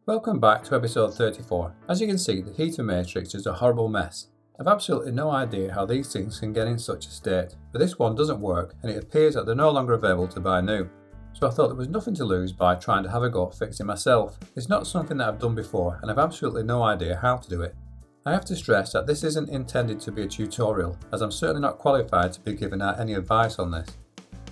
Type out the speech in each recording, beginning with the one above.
Welcome back to episode 34. As you can see, the heater matrix is a horrible mess. I've absolutely no idea how these things can get in such a state, but this one doesn't work and it appears that they're no longer available to buy new. So I thought there was nothing to lose by trying to have a go at fixing myself. It's not something that I've done before and I've absolutely no idea how to do it. I have to stress that this isn't intended to be a tutorial, as I'm certainly not qualified to be giving out any advice on this.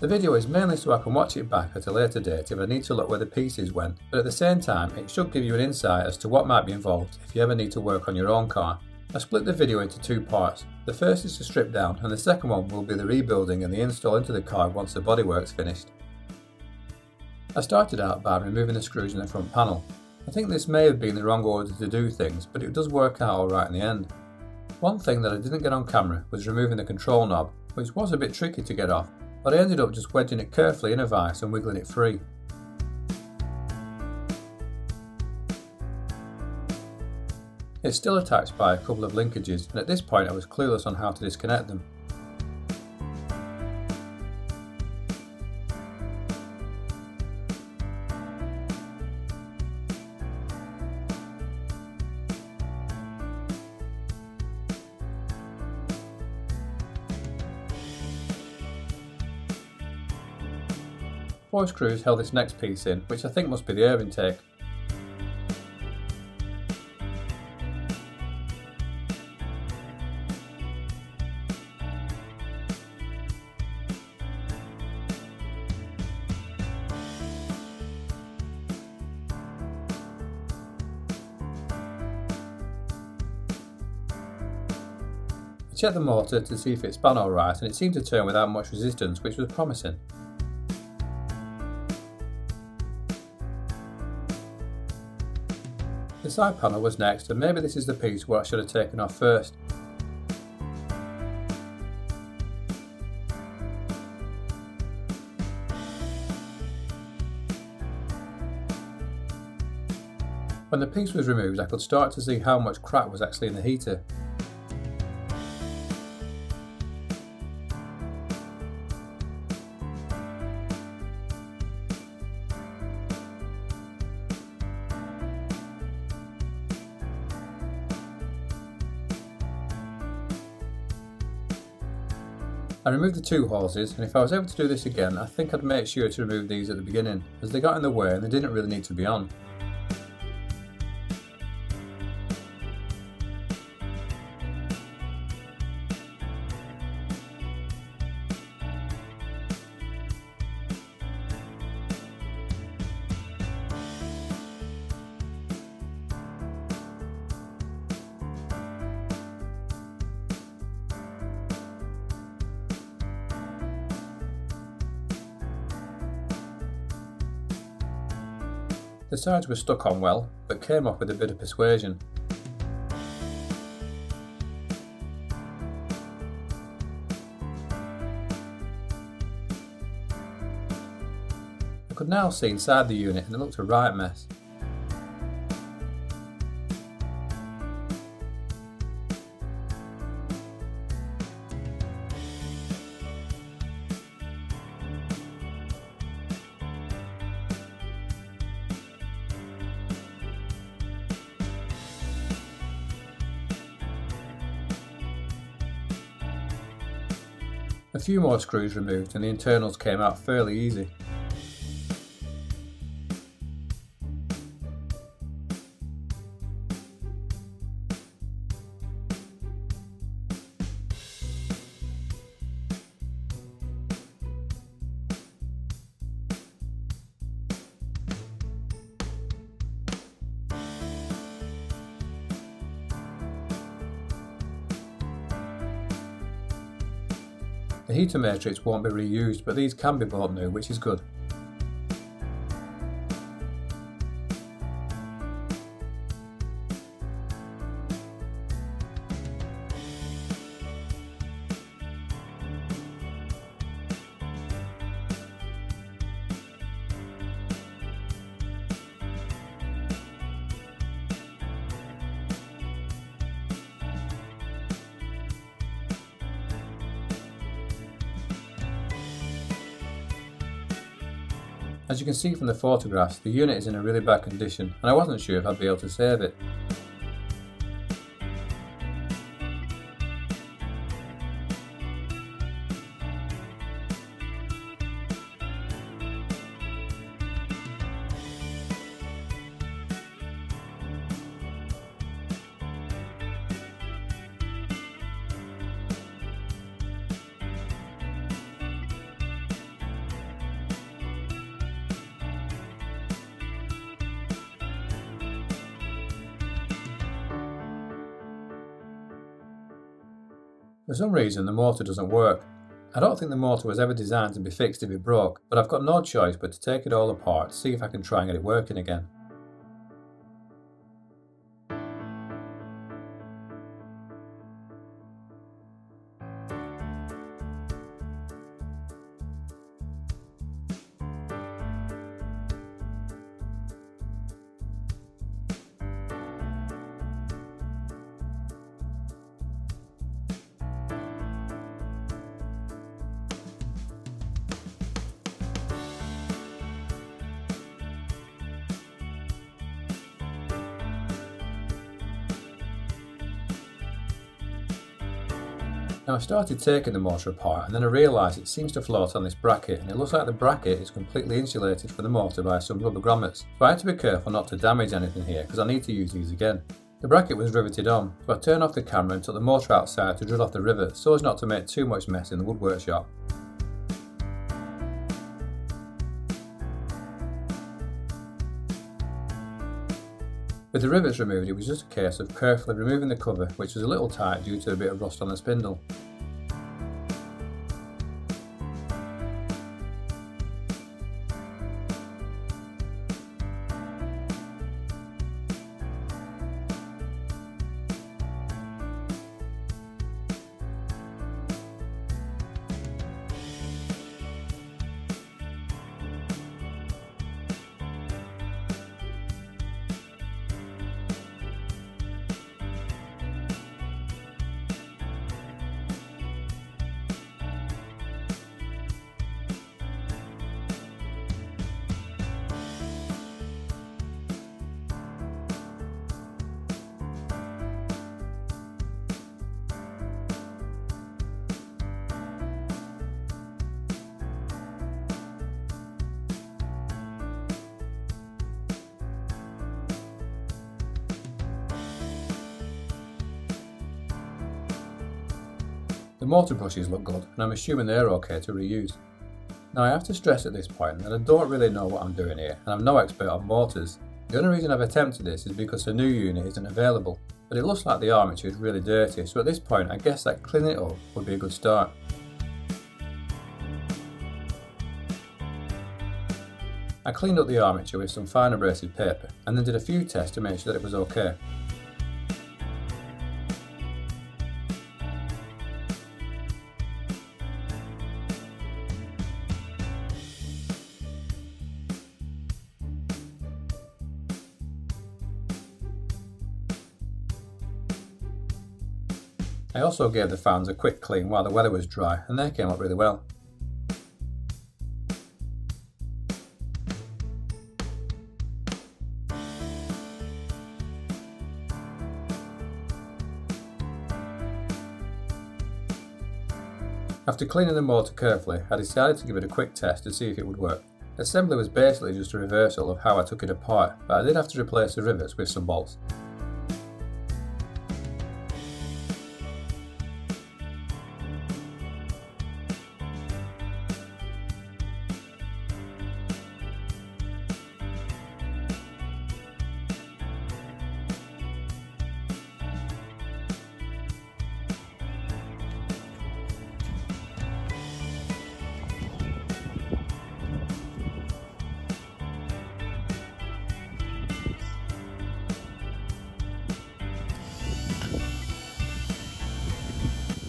The video is mainly so I can watch it back at a later date if I need to look where the pieces went, but at the same time it should give you an insight as to what might be involved if you ever need to work on your own car. I split the video into two parts. The first is to strip down and the second one will be the rebuilding and the install into the car once the bodywork's finished. I started out by removing the screws in the front panel. I think this may have been the wrong order to do things, but it does work out alright in the end. One thing that I didn't get on camera was removing the control knob, which was a bit tricky to get off, but I ended up just wedging it carefully in a vise and wiggling it free. It's still attached by a couple of linkages, and at this point I was clueless on how to disconnect them. Four screws held this next piece in, which I think must be the air intake. I checked the motor to see if it span alright and it seemed to turn without much resistance, which was promising. The side panel was next, and maybe this is the piece where I should have taken off first. When the piece was removed, I could start to see how much crack was actually in the heater. I removed the two hoses, and if I was able to do this again, I think I'd make sure to remove these at the beginning, as they got in the way and they didn't really need to be on. The sides were stuck on well, but came off with a bit of persuasion. I could now see inside the unit and it looked a right mess. A few more screws removed and the internals came out fairly easy. The heater matrix won't be reused, but these can be bought new, which is good. As you can see from the photographs, the unit is in a really bad condition and I wasn't sure if I'd be able to save it. For some reason the motor doesn't work. I don't think the motor was ever designed to be fixed if it broke, but I've got no choice but to take it all apart to see if I can try and get it working again. Now I started taking the motor apart and then I realised it seems to float on this bracket and it looks like the bracket is completely insulated from the motor by some rubber grommets, so I had to be careful not to damage anything here because I need to use these again. The bracket was riveted on, so I turned off the camera and took the motor outside to drill off the rivet so as not to make too much mess in the woodwork shop. With the rivets removed, it was just a case of carefully removing the cover, which was a little tight due to a bit of rust on the spindle. The motor brushes look good and I'm assuming they're okay to reuse. Now I have to stress at this point that I don't really know what I'm doing here and I'm no expert on motors. The only reason I've attempted this is because the new unit isn't available, but it looks like the armature is really dirty, so at this point I guess that cleaning it up would be a good start. I cleaned up the armature with some fine abrasive paper and then did a few tests to make sure that it was okay. I also gave the fans a quick clean while the weather was dry and they came up really well. After cleaning the motor carefully, I decided to give it a quick test to see if it would work. Assembly was basically just a reversal of how I took it apart, but I did have to replace the rivets with some bolts.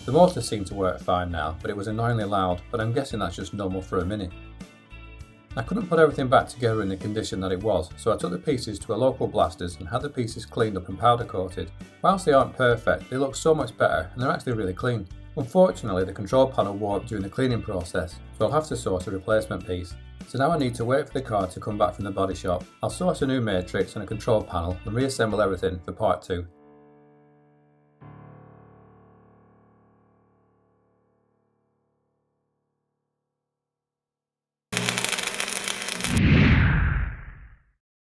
The motor seemed to work fine now, but it was annoyingly loud, but I'm guessing that's just normal for a Mini. I couldn't put everything back together in the condition that it was, so I took the pieces to a local blasters and had the pieces cleaned up and powder coated. Whilst they aren't perfect, they look so much better and they're actually really clean. Unfortunately, the control panel warped during the cleaning process, so I'll have to source a replacement piece. So now I need to wait for the car to come back from the body shop. I'll source a new matrix and a control panel and reassemble everything for part 2.